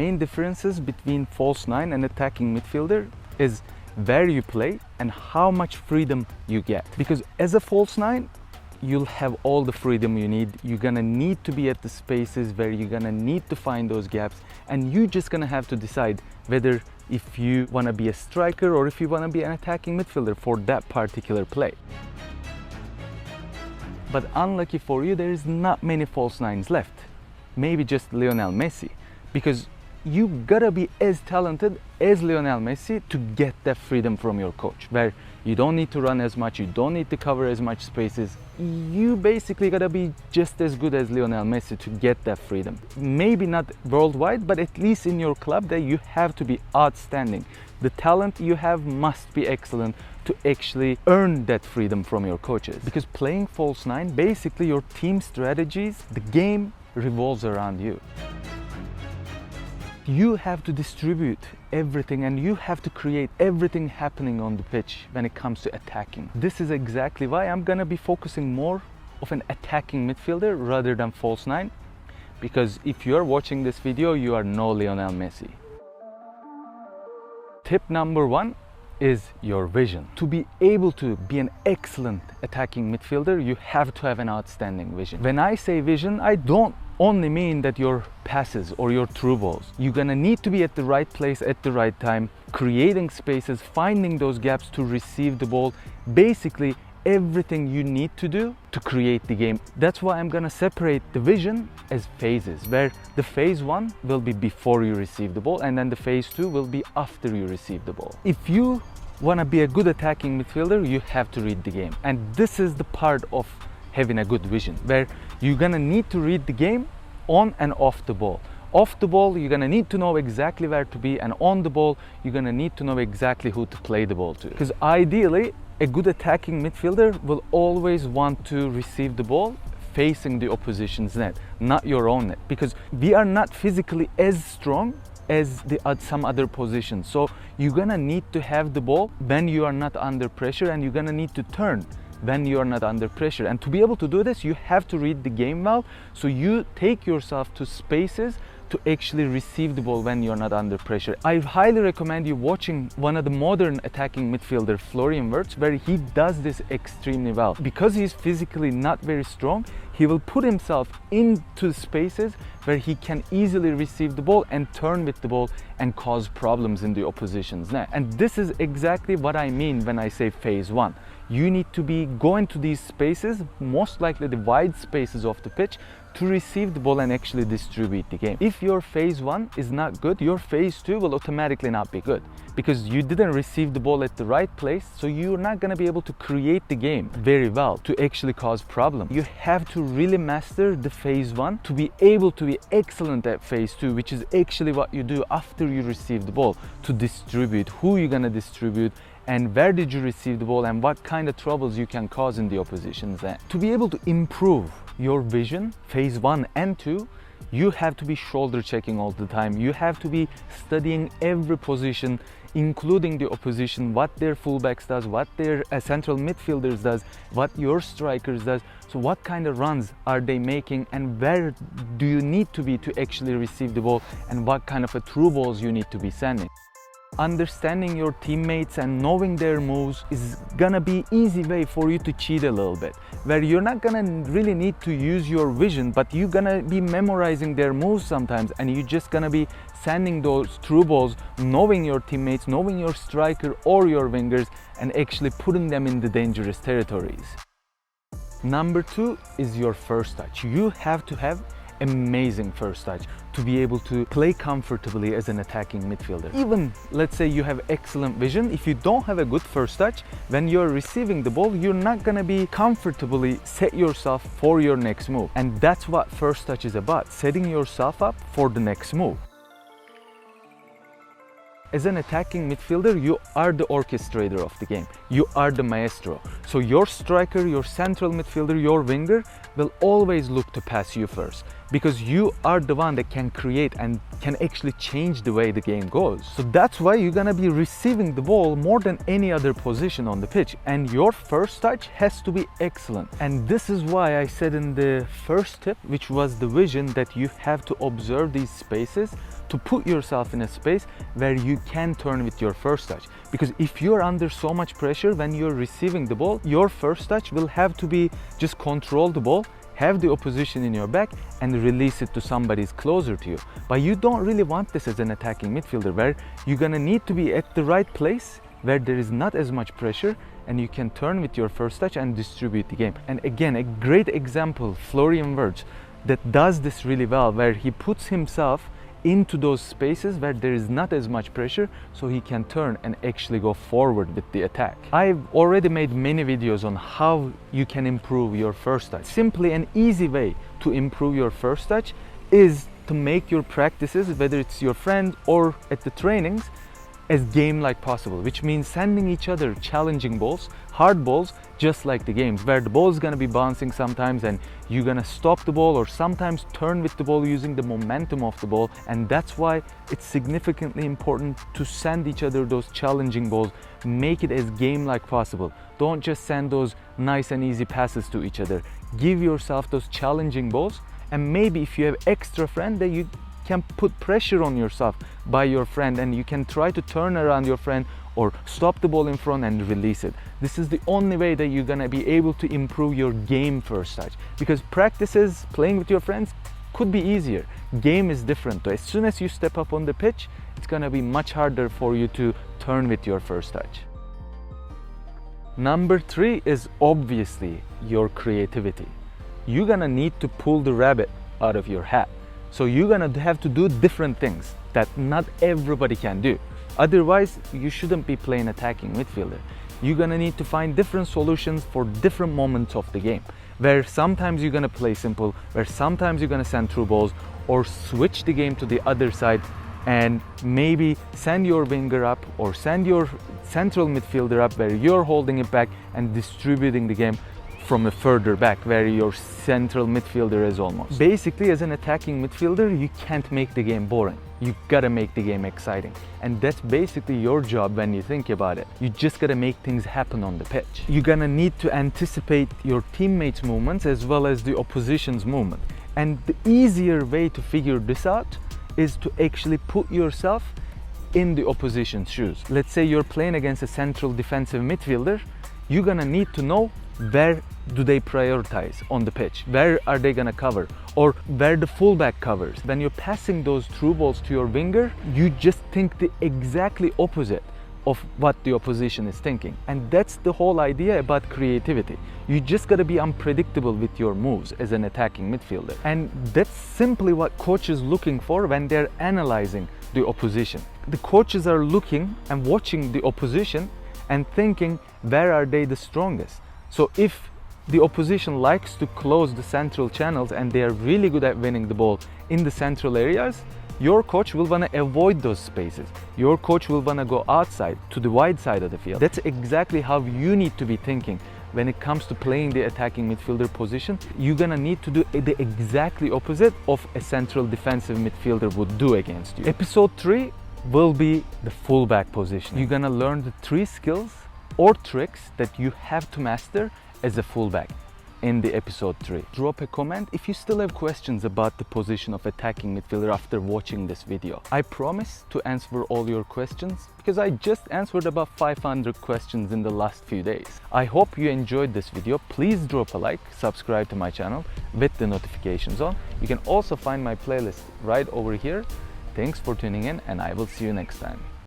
Main differences between false nine and attacking midfielder is where you play and how much freedom you get. Because as a false nine, you'll have all the freedom you need. You're gonna need to be at the spaces where you're gonna need to find those gaps, and you're just gonna have to decide whether if you wanna be a striker or if you wanna be an attacking midfielder for that particular play. But unlucky for you, there is not many false nines left. Maybe just Lionel Messi, because you gotta be as talented as Lionel Messi to get that freedom from your coach, where you don't need to run as much, you don't need to cover as much spaces. You basically gotta be just as good as Lionel Messi to get that freedom. Maybe not worldwide, but at least in your club that you have to be outstanding. The talent you have must be excellent to actually earn that freedom from your coaches. Because playing false nine, basically your team strategies, the game revolves around you. You have to distribute everything and you have to create everything happening on the pitch when it comes to attacking. This is exactly why I'm gonna be focusing more of an attacking midfielder rather than false nine, because if you're watching this video, you are no Lionel Messi. Tip number one is your vision. To be able to be an excellent attacking midfielder, you have to have an outstanding vision. When I say vision, I don't only mean that your passes or your through balls. You're gonna need to be at the right place at the right time, creating spaces, finding those gaps to receive the ball, basically everything you need to do to create the game. That's why I'm gonna separate the vision as phases, where the phase one will be before you receive the ball and then the phase two will be after you receive the ball. If you wanna be a good attacking midfielder, you have to read the game. And this is the part of having a good vision, where you're gonna need to read the game on and off the ball. Off the ball, you're gonna need to know exactly where to be, and on the ball, you're gonna need to know exactly who to play the ball to. Because ideally, a good attacking midfielder will always want to receive the ball facing the opposition's net, not your own net, because we are not physically as strong as some other positions. So you're gonna need to have the ball when you are not under pressure, and you're gonna need to turn when you are not under pressure. And to be able to do this, you have to read the game well, so you take yourself to spaces to actually receive the ball when you're not under pressure. I highly recommend you watching one of the modern attacking midfielder, Florian Wirtz, where he does this extremely well. Because he's physically not very strong, he will put himself into spaces where he can easily receive the ball and turn with the ball and cause problems in the opposition's net. And this is exactly what I mean when I say phase one. You need to be going to these spaces, most likely the wide spaces of the pitch, to receive the ball and actually distribute the game. If your phase one is not good, your phase two will automatically not be good, because you didn't receive the ball at the right place, so you're not gonna be able to create the game very well to actually cause problems. You have to really master the phase one to be able to be excellent at phase two, which is actually what you do after you receive the ball, to distribute, who you're gonna distribute, and where did you receive the ball, and what kind of troubles you can cause in the opposition's end. To be able to improve your vision, phase one and two, you have to be shoulder checking all the time. You have to be studying every position, including the opposition, what their fullbacks does, what their central midfielders does, what your strikers does. So what kind of runs are they making, and where do you need to be to actually receive the ball, and what kind of through balls you need to be sending. Understanding your teammates and knowing their moves is gonna be easy way for you to cheat a little bit, where you're not gonna really need to use your vision, but you're gonna be memorizing their moves sometimes, and you're just gonna be sending those through balls, knowing your teammates, knowing your striker or your wingers, and actually putting them in the dangerous territories. Number two is your first touch. You have to have amazing first touch to be able to play comfortably as an attacking midfielder. Even let's say you have excellent vision, if you don't have a good first touch, when you're receiving the ball, you're not gonna be comfortably set yourself for your next move. And that's what first touch is about, setting yourself up for the next move. As an attacking midfielder, you are the orchestrator of the game. You are the maestro. So your striker, your central midfielder, your winger will always look to pass you first. because you are the one that can create and can actually change the way the game goes. So that's why you're gonna be receiving the ball more than any other position on the pitch, and your first touch has to be excellent. And this is why I said in the first tip, which was the vision, that you have to observe these spaces to put yourself in a space where you can turn with your first touch. Because if you're under so much pressure when you're receiving the ball, your first touch will have to be just control the ball, have the opposition in your back, and release it to somebody closer to you. But you don't really want this as an attacking midfielder, where you're gonna need to be at the right place where there is not as much pressure and you can turn with your first touch and distribute the game. And again, a great example, Florian Wirtz, that does this really well, where he puts himself into those spaces where there is not as much pressure, so he can turn and actually go forward with the attack. I've already made many videos on how you can improve your first touch. Simply an easy way to improve your first touch is to make your practices, whether it's your friend or at the trainings, as game-like possible, which means sending each other challenging balls, hard balls, just like the games, where the ball is gonna be bouncing sometimes and you're gonna stop the ball or sometimes turn with the ball using the momentum of the ball. And that's why it's significantly important to send each other those challenging balls. Make it as game-like possible. Don't just send those nice and easy passes to each other. Give yourself those challenging balls, and maybe if you have extra friend, that you can put pressure on yourself by your friend, and you can try to turn around your friend or stop the ball in front and release it. This is the only way that you're gonna be able to improve your game first touch, because practices playing with your friends could be easier. Game is different. As soon as you step up on the pitch, it's gonna be much harder for you to turn with your first touch. Number 3 is obviously your creativity. You're gonna need to pull the rabbit out of your hat. So you're gonna have to do different things that not everybody can do. Otherwise, you shouldn't be playing attacking midfielder. You're gonna need to find different solutions for different moments of the game, where sometimes you're gonna play simple, where sometimes you're gonna send through balls, or switch the game to the other side and maybe send your winger up or send your central midfielder up, where you're holding it back and distributing the game from a further back, where your central midfielder is almost. Basically, as an attacking midfielder, you can't make the game boring. You gotta make the game exciting. And that's basically your job when you think about it. You just gotta make things happen on the pitch. You're gonna need to anticipate your teammates' movements as well as the opposition's movement. And the easier way to figure this out is to actually put yourself in the opposition's shoes. Let's say you're playing against a central defensive midfielder. You're gonna need to know where do they prioritize on the pitch? Where are they gonna cover? Or where the fullback covers? When you're passing those through balls to your winger, you just think the exactly opposite of what the opposition is thinking. And that's the whole idea about creativity. You just gotta be unpredictable with your moves as an attacking midfielder. And that's simply what coaches looking for when they're analyzing the opposition. The coaches are looking and watching the opposition and thinking, where are they the strongest? So if the opposition likes to close the central channels and they are really good at winning the ball in the central areas, your coach will want to avoid those spaces. Your coach will want to go outside to the wide side of the field. That's exactly how you need to be thinking when it comes to playing the attacking midfielder position. You're gonna need to do the exactly opposite of a central defensive midfielder would do against you. Episode 3 will be the fullback position. You're gonna learn the 3 skills or tricks that you have to master as a fullback in the episode 3. Drop a comment if you still have questions about the position of attacking midfielder after watching this video. I promise to answer all your questions, because I just answered about 500 questions in the last few days. I hope you enjoyed this video. Please drop a like, subscribe to my channel with the notifications on. You can also find my playlist right over here. Thanks for tuning in, and I will see you next time.